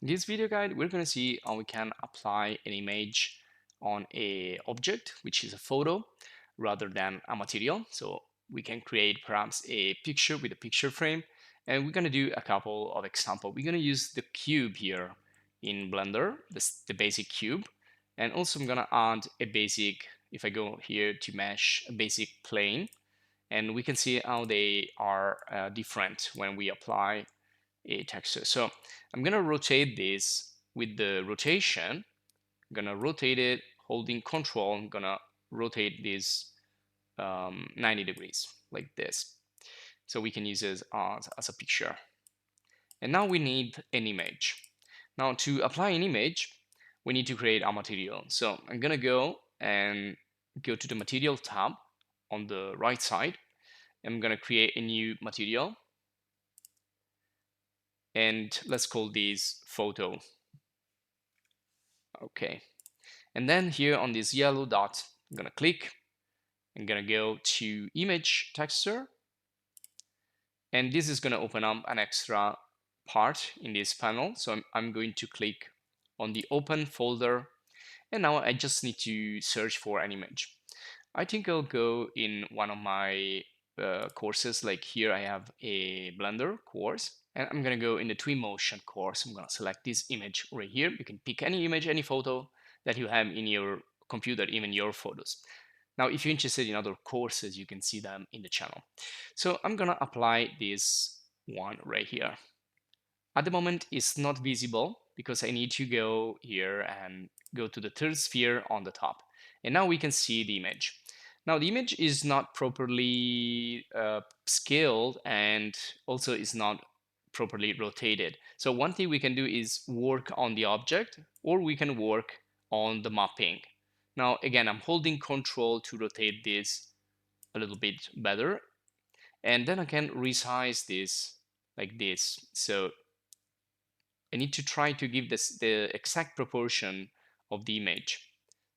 In this video guide, we're going to see how we can apply an image on a object, which is a photo, rather than a material. So we can create perhaps a picture with a picture frame, and we're going to do a couple of examples. We're going to use the cube here in Blender, the basic cube, and also I'm going to add a basic, if I go here to mesh, a basic plane, and we can see how they are different when we apply a texture. So I'm gonna rotate this with the rotation. I'm gonna rotate it holding control. I'm gonna rotate this 90 degrees like this. So we can use it as a picture. And now we need an image. Now to apply an image, we need to create a material. So I'm gonna go to the material tab on the right side. I'm gonna create a new material, and let's call this photo. Okay, and then here on this yellow dot, I'm gonna click. I'm gonna go to image texture, and this is gonna open up an extra part in this panel. So I'm going to click on the open folder, and now I just need to search for an image. I think I'll go in one of my courses. Like here I have a Blender course, and I'm gonna go in the Twinmotion course. I'm gonna select this image right here. You can pick any image, any photo that you have in your computer, even your photos. Now, if you're interested in other courses, you can see them in the channel. So I'm gonna apply this one right here. At the moment, it's not visible because I need to go here and go to the third sphere on the top. And now we can see the image. Now the image is not properly scaled, and also is not properly rotated. So one thing we can do is work on the object, or we can work on the mapping. Now again, I'm holding control to rotate this a little bit better, and then I can resize this like this. So I need to try to give this the exact proportion of the image.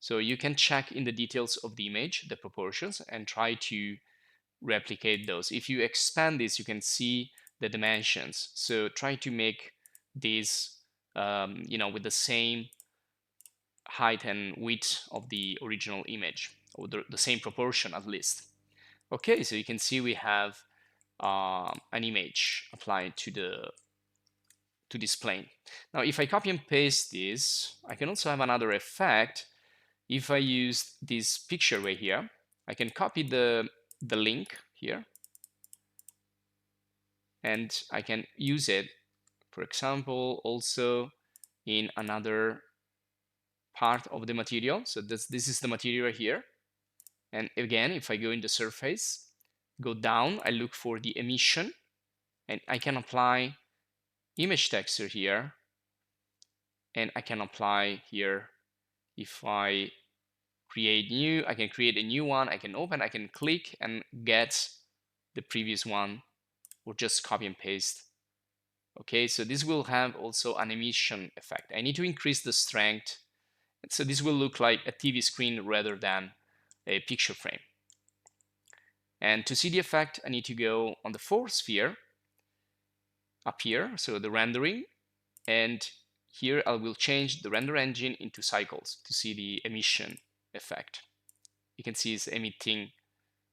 So you can check in the details of the image the proportions and try to replicate those. If you expand this, you can see the dimensions. So try to make these with the same height and width of the original image, or the same proportion at least. Okay, so you can see we have an image applied to this plane. Now, if I copy and paste this, I can also have another effect. If I use this picture right here, I can copy the link here, and I can use it, for example, also in another part of the material. So this is the material here. And again, if I go in the surface, go down, I look for the emission, and I can apply image texture here, and I can apply here. If I create new, I can create a new one, I can open, I can click and get the previous one, or just copy and paste. Okay, so this will have also an emission effect. I need to increase the strength, so this will look like a TV screen rather than a picture frame. And to see the effect, I need to go on the fourth sphere up here, so the rendering, and here I will change the render engine into cycles to see the emission effect. You can see it's emitting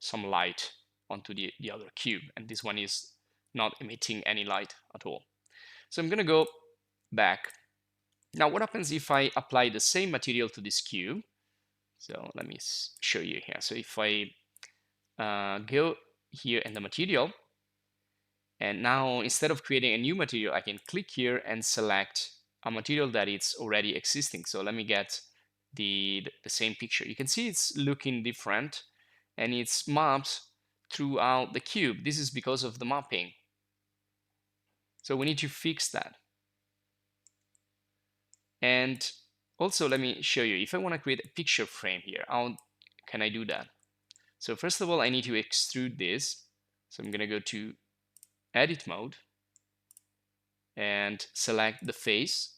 some light onto the other cube, and this one is not emitting any light at all. So I'm gonna go back. Now what happens if I apply the same material to this cube? So let me show you here. So if I go here in the material, and now instead of creating a new material, I can click here and select a material that is already existing. So let me get the same picture. You can see it's looking different, and it's mapped throughout the cube. This is because of the mapping. So we need to fix that. And also, let me show you, if I want to create a picture frame here, how can I do that? So first of all, I need to extrude this. So I'm going to go to edit mode and select the face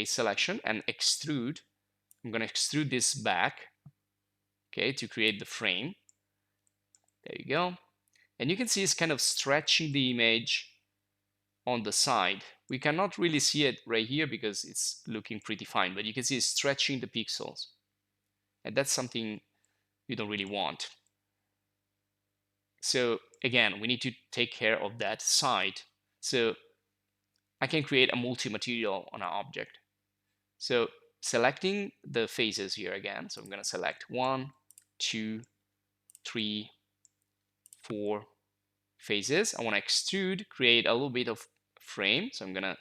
selection, and extrude. I'm going to extrude this back, okay, to create the frame. There you go. And you can see it's kind of stretching the image on the side. We cannot really see it right here because it's looking pretty fine, but you can see it's stretching the pixels. And that's something you don't really want. So again, we need to take care of that side. So I can create a multi-material on our object. So selecting the faces here again. So I'm going to select 1, 2, 3, 4 faces. I want to extrude, create a little bit of frame. So I'm going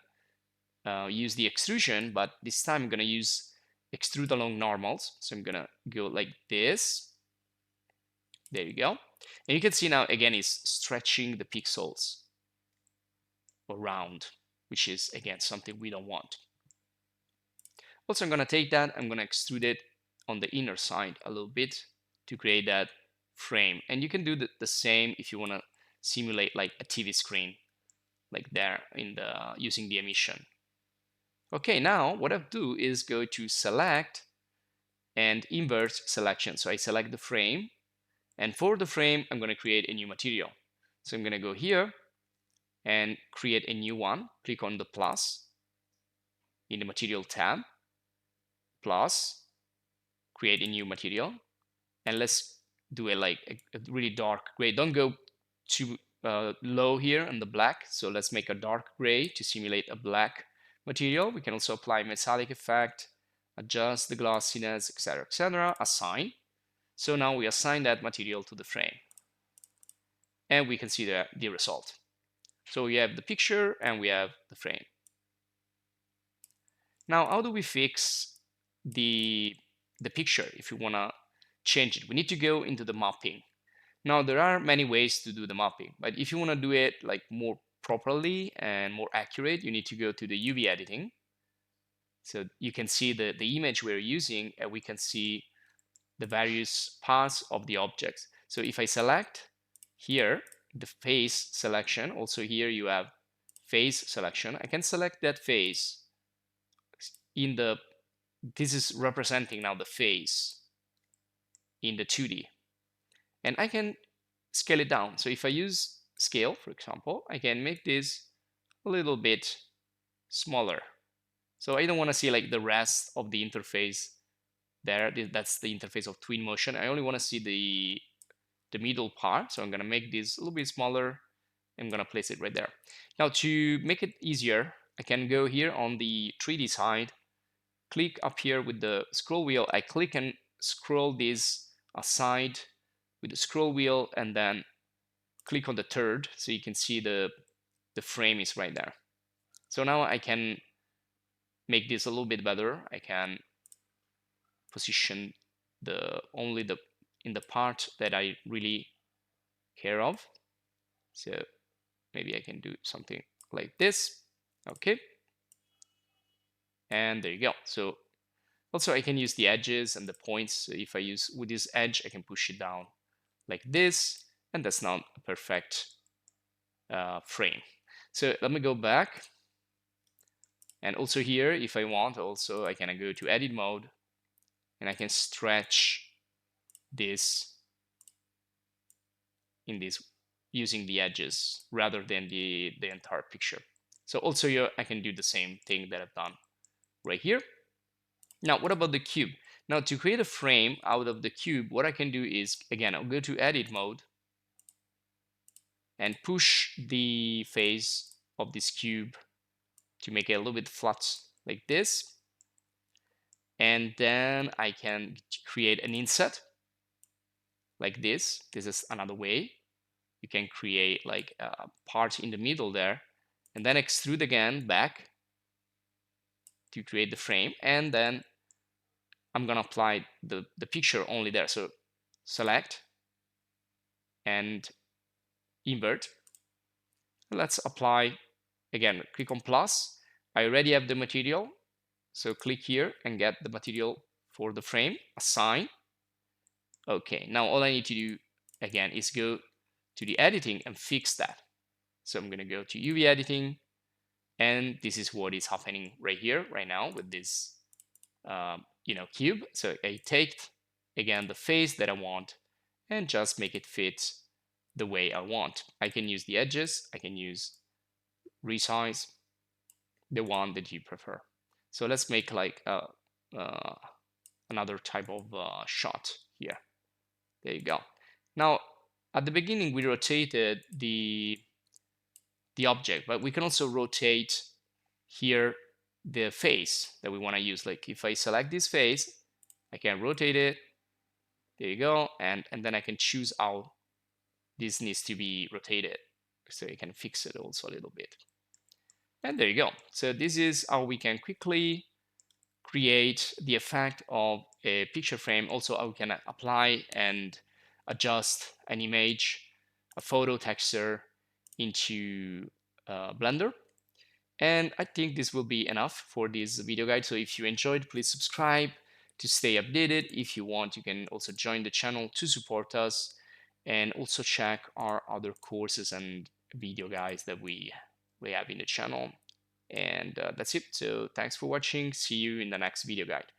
to use the extrusion, but this time I'm going to use extrude along normals. So I'm going to go like this. There you go. And you can see now, again, it's stretching the pixels around, which is, again, something we don't want. Also, I'm going to take that, I'm going to extrude it on the inner side a little bit to create that frame. And you can do the same if you want to simulate like a TV screen, like there in the using the emission. Okay, now what I do is go to select and invert selection. So I select the frame, and for the frame, I'm going to create a new material. So I'm going to go here and create a new one. Click on the plus in the material tab, plus, create a new material, and let's do it like a really dark gray. Don't go too low here in the black. So let's make a dark gray to simulate a black material. We can also apply metallic effect, adjust the glossiness, etc., etc. Assign. So now we assign that material to the frame, and we can see the result. So we have the picture and we have the frame. Now, how do we fix the picture if you want to change it? We need to go into the mapping. Now, there are many ways to do the mapping, but if you want to do it like more properly and more accurate, you need to go to the UV editing. So you can see the image we're using, and we can see the various parts of the objects. So if I select here the face selection, also here you have face selection, I can select that face in the, this is representing now the face in the 2D, and I can scale it down. So if I use scale, for example, I can make this a little bit smaller. So I don't want to see like the rest of the interface there. That's the interface of Twinmotion. I only want to see the middle part. So I'm going to make this a little bit smaller. I'm going to place it right there. Now, to make it easier, I can go here on the 3D side, click up here with the scroll wheel. I click and scroll this aside with the scroll wheel, and then click on the third, so you can see the frame is right there. So now I can make this a little bit better. I can position only in the part that I really care of. So maybe I can do something like this. Okay. And there you go. So also I can use the edges and the points. So if I use with this edge, I can push it down like this, and that's not a perfect frame. So let me go back. And also here, if I want, also I can go to edit mode, and I can stretch this in this using the edges rather than the entire picture. So also here I can do the same thing that I've done right here. Now, what about the cube? Now, to create a frame out of the cube, what I can do is, again, I'll go to edit mode and push the face of this cube to make it a little bit flat like this. And then I can create an inset like this. This is another way. You can create like a part in the middle there, and then extrude again back to create the frame. And then I'm gonna apply the picture only there. So select and invert. Let's apply again, click on plus. I already have the material. So click here and get the material for the frame, assign. Okay, now all I need to do again is go to the editing and fix that. So I'm gonna go to UV editing, and this is what is happening right here, right now with this, cube. So I take again the face that I want and just make it fit the way I want. I can use the edges, I can use resize, the one that you prefer. So let's make like uh, another type of shot here. There you go. Now, at the beginning, we rotated the object, but we can also rotate here the face that we want to use. Like if I select this face, I can rotate it. There you go. And then I can choose how this needs to be rotated. So you can fix it also a little bit. And there you go. So this is how we can quickly create the effect of a picture frame. Also, how we can apply and adjust an image, a photo texture into Blender. And I think this will be enough for this video guide. So if you enjoyed, please subscribe to stay updated. If you want, you can also join the channel to support us and also check our other courses and video guides that we have in the channel. And that's it. So thanks for watching. See you in the next video guide.